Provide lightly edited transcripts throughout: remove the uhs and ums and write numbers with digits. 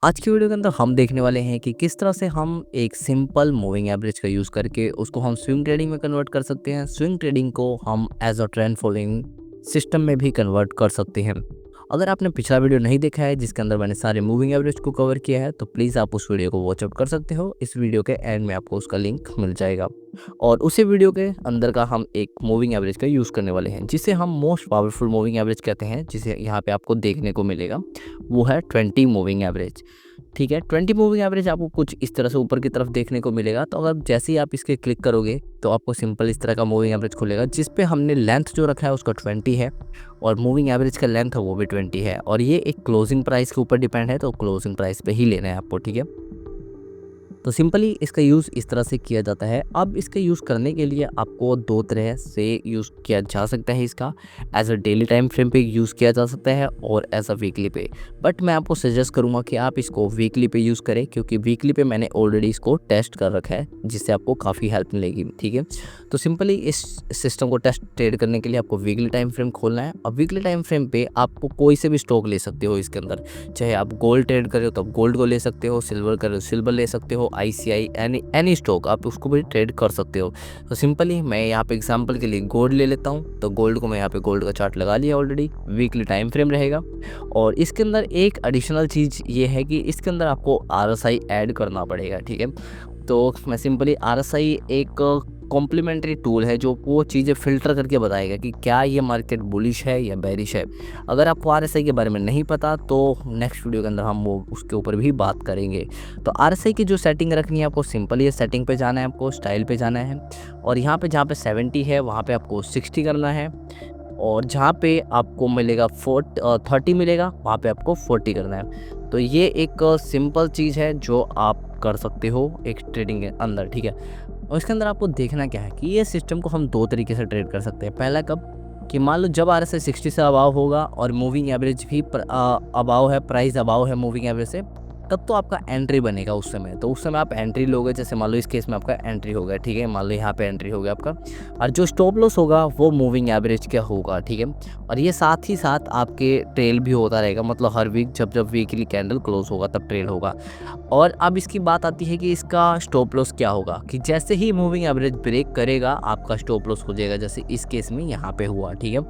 आज की वीडियो के अंदर हम देखने वाले हैं कि किस तरह से हम एक सिंपल मूविंग एवरेज का यूज़ करके उसको हम स्विंग ट्रेडिंग में कन्वर्ट कर सकते हैं। स्विंग ट्रेडिंग को हम as a trend following system में भी कन्वर्ट कर सकते हैं। अगर आपने पिछला वीडियो नहीं देखा है जिसके अंदर मैंने सारे मूविंग एवरेज को कवर किया है तो प्लीज़ आप उस वीडियो को वॉच आउट कर सकते हो। इस वीडियो के एंड में आपको उसका लिंक मिल जाएगा और उसी वीडियो के अंदर का हम एक मूविंग एवरेज का यूज़ करने वाले हैं जिसे हम मोस्ट पावरफुल मूविंग एवरेज कहते हैं, जिसे यहाँ पे आपको देखने को मिलेगा वो है 20 मूविंग एवरेज। ठीक है, 20 मूविंग एवरेज आपको कुछ इस तरह से ऊपर की तरफ देखने को मिलेगा। तो अगर जैसे ही आप इसके क्लिक करोगे तो आपको सिंपल इस तरह का मूविंग एवरेज खुलेगा जिस पे हमने लेंथ जो रखा है उसका 20 है और मूविंग एवरेज का लेंथ है वो भी 20 है और ये एक क्लोजिंग प्राइस के ऊपर डिपेंड है, तो क्लोजिंग प्राइस पे ही लेना है आपको। ठीक है, तो सिंपली इसका यूज़ इस तरह से किया जाता है। अब इसका यूज़ करने के लिए आपको दो तरह से यूज़ किया जा सकता है। इसका as a daily time frame पे यूज़ किया जा सकता है और एज अ वीकली पे, बट मैं आपको सजेस्ट करूँगा कि आप इसको वीकली पे यूज़ करें क्योंकि वीकली पे मैंने ऑलरेडी इसको टेस्ट कर रखा है जिससे आपको काफ़ी हेल्प मिलेगी। ठीक है, तो सिंपली इस सिस्टम को टेस्ट ट्रेड करने के लिए आपको वीकली टाइम फ्रेम खोलना है और वीकली टाइम फ्रेम पे आपको कोई से भी स्टॉक ले सकते हो इसके अंदर। चाहे आप गोल्ड ट्रेड कर रहे हो तो आप गोल्ड को ले सकते हो, सिल्वर कर रहे हो सिल्वर ले सकते हो, आईसीआई एनी स्टॉक आप उसको भी ट्रेड कर सकते हो। तो सिंपली मैं यहाँ पे एग्जांपल के लिए गोल्ड ले लेता हूँ, तो गोल्ड को मैं यहाँ पे गोल्ड का चार्ट लगा लिया ऑलरेडी, वीकली टाइम फ्रेम रहेगा। और इसके अंदर एक एडिशनल चीज़ ये है कि इसके अंदर आपको आरएसआई ऐड करना पड़ेगा। ठीक है, तो मैं सिंपली आरएसआई एक कॉम्प्लीमेंट्री टूल है जो वो चीज़ें फ़िल्टर करके बताएगा कि क्या ये मार्केट बुलिश है या बेरिश है। अगर आपको आरएसआई के बारे में नहीं पता तो नेक्स्ट वीडियो के अंदर हम वो उसके ऊपर भी बात करेंगे। तो आरएसआई की जो सेटिंग रखनी है आपको सिंपल ये सेटिंग पे जाना है, आपको स्टाइल पे जाना है और यहाँ पे जहाँ पे 70 है वहाँ पे आपको 60 करना है और जहाँ पे आपको मिलेगा 30 मिलेगा वहाँ पे आपको 40 करना है। तो ये एक सिंपल चीज़ है जो आप कर सकते हो एक ट्रेडिंग के अंदर। ठीक है, और इसके अंदर आपको देखना क्या है कि ये सिस्टम को हम दो तरीके से ट्रेड कर सकते हैं। पहला कब कि मान लो जब आरएसआई 60 से अबाव होगा और मूविंग एवरेज भी अबाव है, प्राइस अबाव है मूविंग एवरेज से, तब तो आपका एंट्री बनेगा उस समय। तो उस समय आप एंट्री लोगे, जैसे मान लो इस केस में आपका एंट्री हो गया। ठीक है, मान लो यहाँ पे एंट्री हो गया आपका और जो स्टॉप लॉस होगा वो मूविंग एवरेज क्या होगा। ठीक है, और ये साथ ही साथ आपके ट्रेल भी होता रहेगा, मतलब हर वीक जब जब वीकली कैंडल क्लोज होगा तब ट्रेल होगा। और अब इसकी बात आती है कि इसका स्टॉप लॉस क्या होगा कि जैसे ही मूविंग एवरेज ब्रेक करेगा आपका स्टॉप लॉस हो जाएगा, जैसे इस केस में यहाँ पे हुआ। ठीक है,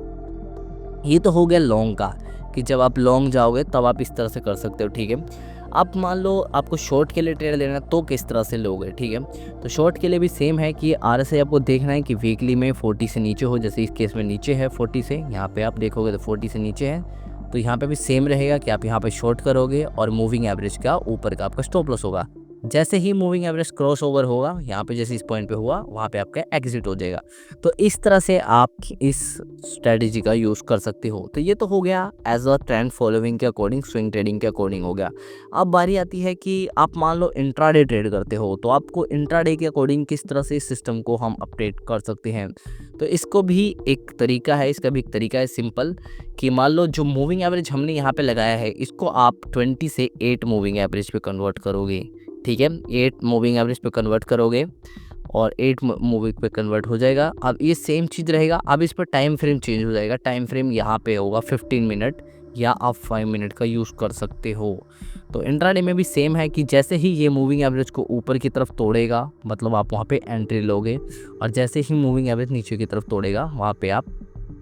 ये तो हो गया लॉन्ग का कि जब आप लॉन्ग जाओगे तब आप इस तरह से कर सकते हो। ठीक है, अब मान लो आपको शॉर्ट के लिए ट्रेड लेना है तो किस तरह से लोगे। ठीक है, तो शॉर्ट के लिए भी सेम है कि आरएसआई आपको देखना है कि वीकली में 40 से नीचे हो, जैसे इस केस में नीचे है 40 से, यहाँ पे आप देखोगे तो 40 से नीचे है, तो यहाँ पे भी सेम रहेगा कि आप यहाँ पे शॉर्ट करोगे और मूविंग एवरेज का ऊपर का आपका स्टॉप लॉस होगा। जैसे ही मूविंग एवरेज क्रॉस ओवर होगा यहाँ पे, जैसे इस पॉइंट पे हुआ वहाँ पे आपका एग्जिट हो जाएगा। तो इस तरह से आप इस स्ट्रेटेजी का यूज़ कर सकते हो। तो ये तो हो गया एज अ ट्रेंड फॉलोइंग के अकॉर्डिंग, स्विंग ट्रेडिंग के अकॉर्डिंग हो गया। अब बारी आती है कि आप मान लो इंट्राडे ट्रेड करते हो, तो आपको इंट्राडे के अकॉर्डिंग किस तरह से इस सिस्टम को हम अपडेट कर सकते हैं। तो इसको भी एक तरीका है, इसका भी एक तरीका है सिंपल कि मान लो जो मूविंग एवरेज हमने यहाँ पे लगाया है इसको आप 20 से 8 मूविंग एवरेज पे कन्वर्ट करोगे। ठीक है, 8 मूविंग एवरेज पे कन्वर्ट करोगे और 8 मूविंग पे कन्वर्ट हो जाएगा। अब ये सेम चीज़ रहेगा, अब इस पर टाइम फ्रेम चेंज हो जाएगा। टाइम फ्रेम यहाँ पे होगा 15 मिनट या आप 5 मिनट का यूज़ कर सकते हो। तो इंट्राडे में भी सेम है कि जैसे ही ये मूविंग एवरेज को ऊपर की तरफ तोड़ेगा मतलब आप वहाँ पे एंट्री लोगे और जैसे ही मूविंग एवरेज नीचे की तरफ तोड़ेगा वहाँ पे आप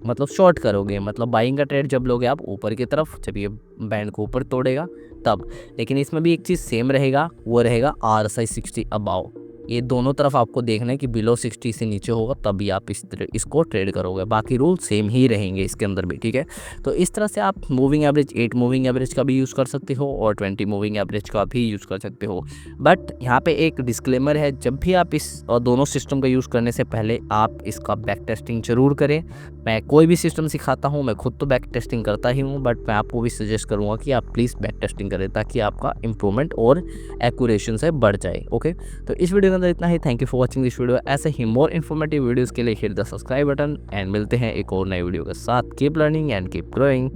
मतलब शॉर्ट करोगे, मतलब बाइंग का ट्रेड जब लोगे आप ऊपर की तरफ, जब ये बैंड को ऊपर तोड़ेगा तब। लेकिन इसमें भी एक चीज़ सेम रहेगा, वो रहेगा आरएसआई 60 अबाव। ये दोनों तरफ आपको देखना है कि बिलो 60 से नीचे होगा तभी आप इसको ट्रेड करोगे, बाकी रूल सेम ही रहेंगे इसके अंदर भी। ठीक है, तो इस तरह से आप मूविंग एवरेज 8 मूविंग एवरेज का भी यूज़ कर सकते हो और 20 मूविंग एवरेज का भी यूज़ कर सकते हो। बट यहाँ पे एक डिस्क्लेमर है, जब भी आप इस दोनों सिस्टम का यूज़ करने से पहले आप इसका बैक टेस्टिंग ज़रूर करें। मैं कोई भी सिस्टम सिखाता हूँ, मैं खुद तो बैक टेस्टिंग करता ही हूँ, बट मैं आपको भी सजेस्ट करूँगा कि आप प्लीज़ बैक टेस्टिंग करें ताकि आपका इंप्रूवमेंट और एक्यूरेशन से बढ़ जाए। ओके, तो इस वीडियो के अंदर इतना ही। Thank you for watching this video. ऐसे ही मोर इन्फॉर्मेटिव वीडियोज़ के लिए hit the subscribe button and मिलते हैं एक और नई वीडियो के साथ। Keep learning and keep growing.